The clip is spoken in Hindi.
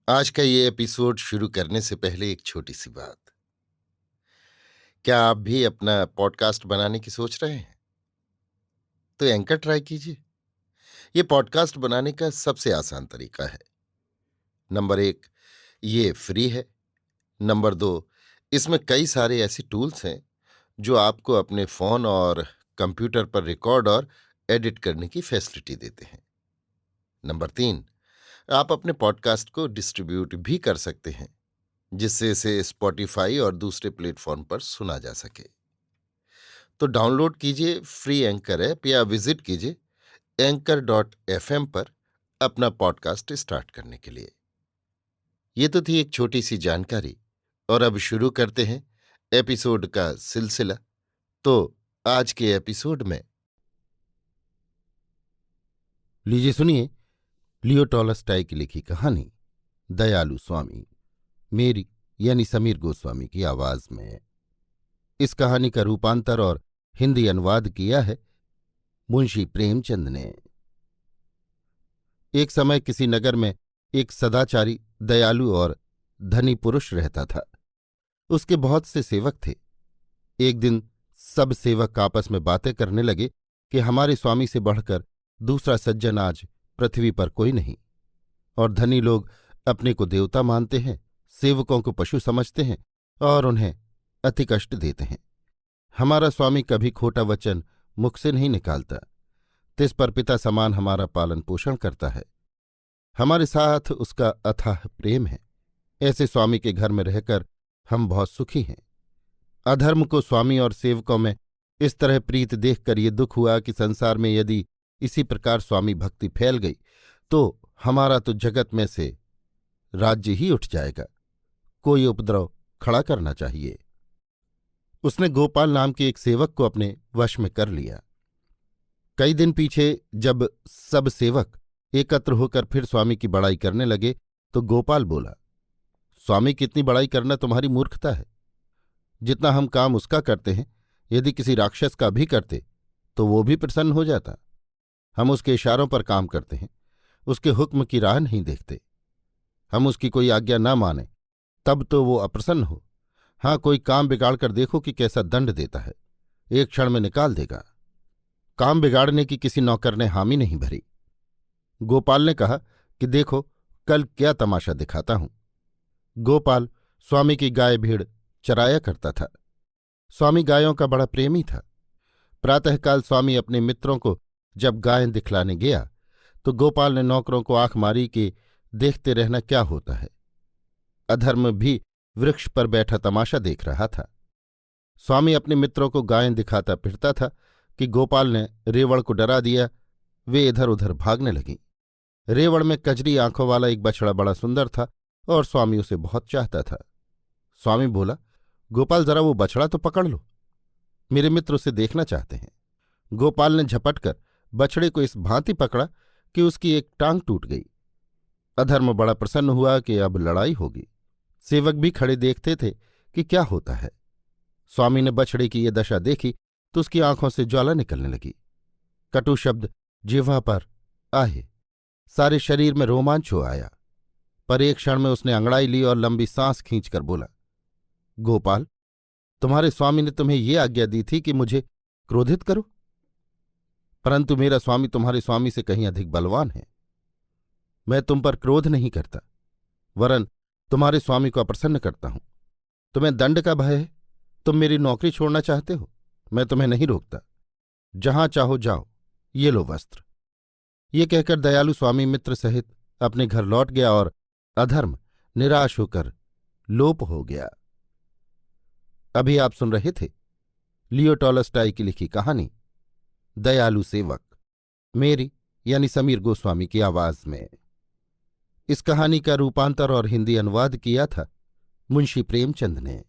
आज का ये एपिसोड शुरू करने से पहले एक छोटी सी बात। क्या आप भी अपना पॉडकास्ट बनाने की सोच रहे हैं? तो एंकर ट्राई कीजिए। ये पॉडकास्ट बनाने का सबसे आसान तरीका है। नंबर 1, ये फ्री है। नंबर 2, इसमें कई सारे ऐसे टूल्स हैं जो आपको अपने फोन और कंप्यूटर पर रिकॉर्ड और एडिट करने की फैसिलिटी देते हैं। नंबर 3, आप अपने पॉडकास्ट को डिस्ट्रीब्यूट भी कर सकते हैं, जिससे इसे स्पॉटिफाई और दूसरे प्लेटफॉर्म पर सुना जा सके। तो डाउनलोड कीजिए फ्री एंकर ऐप या विजिट कीजिए anchor.fm पर अपना पॉडकास्ट स्टार्ट करने के लिए। ये तो थी एक छोटी सी जानकारी, और अब शुरू करते हैं एपिसोड का सिलसिला। तो आज के एपिसोड में लीजिए सुनिए लियो टॉलस्टॉय की लिखी कहानी दयालु स्वामी, मेरी यानी समीर गोस्वामी की आवाज में। इस कहानी का रूपांतर और हिंदी अनुवाद किया है मुंशी प्रेमचंद ने। एक समय किसी नगर में एक सदाचारी, दयालु और धनी पुरुष रहता था। उसके बहुत से सेवक थे। एक दिन सब सेवक आपस में बातें करने लगे कि हमारे स्वामी से बढ़कर दूसरा सज्जन आज पृथ्वी पर कोई नहीं, और धनी लोग अपने को देवता मानते हैं, सेवकों को पशु समझते हैं और उन्हें अति कष्ट देते हैं। हमारा स्वामी कभी खोटा वचन मुख से नहीं निकालता, तिस पर पिता समान हमारा पालन पोषण करता है। हमारे साथ उसका अथाह प्रेम है। ऐसे स्वामी के घर में रहकर हम बहुत सुखी हैं। अधर्म को स्वामी और सेवकों में इस तरह प्रीत देखकर ये दुख हुआ कि संसार में यदि इसी प्रकार स्वामी भक्ति फैल गई तो हमारा तो जगत में से राज्य ही उठ जाएगा। कोई उपद्रव खड़ा करना चाहिए। उसने गोपाल नाम के एक सेवक को अपने वश में कर लिया। कई दिन पीछे जब सब सेवक एकत्र होकर फिर स्वामी की बड़ाई करने लगे तो गोपाल बोला, स्वामी की इतनी बड़ाई करना तुम्हारी मूर्खता है। जितना हम काम उसका करते हैं, यदि किसी राक्षस का भी करते तो वो भी प्रसन्न हो जाता। हम उसके इशारों पर काम करते हैं, उसके हुक्म की राह नहीं देखते। हम उसकी कोई आज्ञा न माने तब तो वो अप्रसन्न हो। हाँ, कोई काम बिगाड़ कर देखो कि कैसा दंड देता है, एक क्षण में निकाल देगा। काम बिगाड़ने की किसी नौकर ने हामी नहीं भरी। गोपाल ने कहा कि देखो कल क्या तमाशा दिखाता हूं। गोपाल स्वामी की गाय भीड़ चराया करता था। स्वामी गायों का बड़ा प्रेमी था। प्रातःकाल स्वामी अपने मित्रों को जब गायें दिखलाने गया तो गोपाल ने नौकरों को आंख मारी कि देखते रहना क्या होता है। अधर्म भी वृक्ष पर बैठा तमाशा देख रहा था। स्वामी अपने मित्रों को गायें दिखाता फिरता था कि गोपाल ने रेवड़ को डरा दिया। वे इधर उधर भागने लगीं। रेवड़ में कजरी आंखों वाला एक बछड़ा बड़ा सुंदर था और स्वामी उसे बहुत चाहता था। स्वामी बोला, गोपाल जरा वो बछड़ा तो पकड़ लो, मेरे मित्र उसे देखना चाहते हैं। गोपाल ने झपटकर बछड़े को इस भांति पकड़ा कि उसकी एक टांग टूट गई। अधर्म बड़ा प्रसन्न हुआ कि अब लड़ाई होगी। सेवक भी खड़े देखते थे कि क्या होता है। स्वामी ने बछड़े की ये दशा देखी तो उसकी आंखों से ज्वाला निकलने लगी। कटु शब्द जिह्वा पर आए, सारे शरीर में रोमांच हो आया। पर एक क्षण में उसने अंगड़ाई ली और लंबी सांस खींचकर बोला, गोपाल, तुम्हारे स्वामी ने तुम्हें ये आज्ञा दी थी कि मुझे क्रोधित करो, परंतु मेरा स्वामी तुम्हारे स्वामी से कहीं अधिक बलवान है। मैं तुम पर क्रोध नहीं करता, वरन तुम्हारे स्वामी को अप्रसन्न करता हूं। तुम्हें दंड का भय है, तुम मेरी नौकरी छोड़ना चाहते हो, मैं तुम्हें नहीं रोकता। जहां चाहो जाओ, ये लो वस्त्र। ये कहकर दयालु स्वामी मित्र सहित अपने घर लौट गया और अधर्म निराश होकर लोप हो गया। अभी आप सुन रहे थे लियो टॉलस्टॉय की लिखी कहानी दयालु सेवक, मेरी यानी समीर गोस्वामी की आवाज में। इस कहानी का रूपांतर और हिंदी अनुवाद किया था मुंशी प्रेमचंद ने।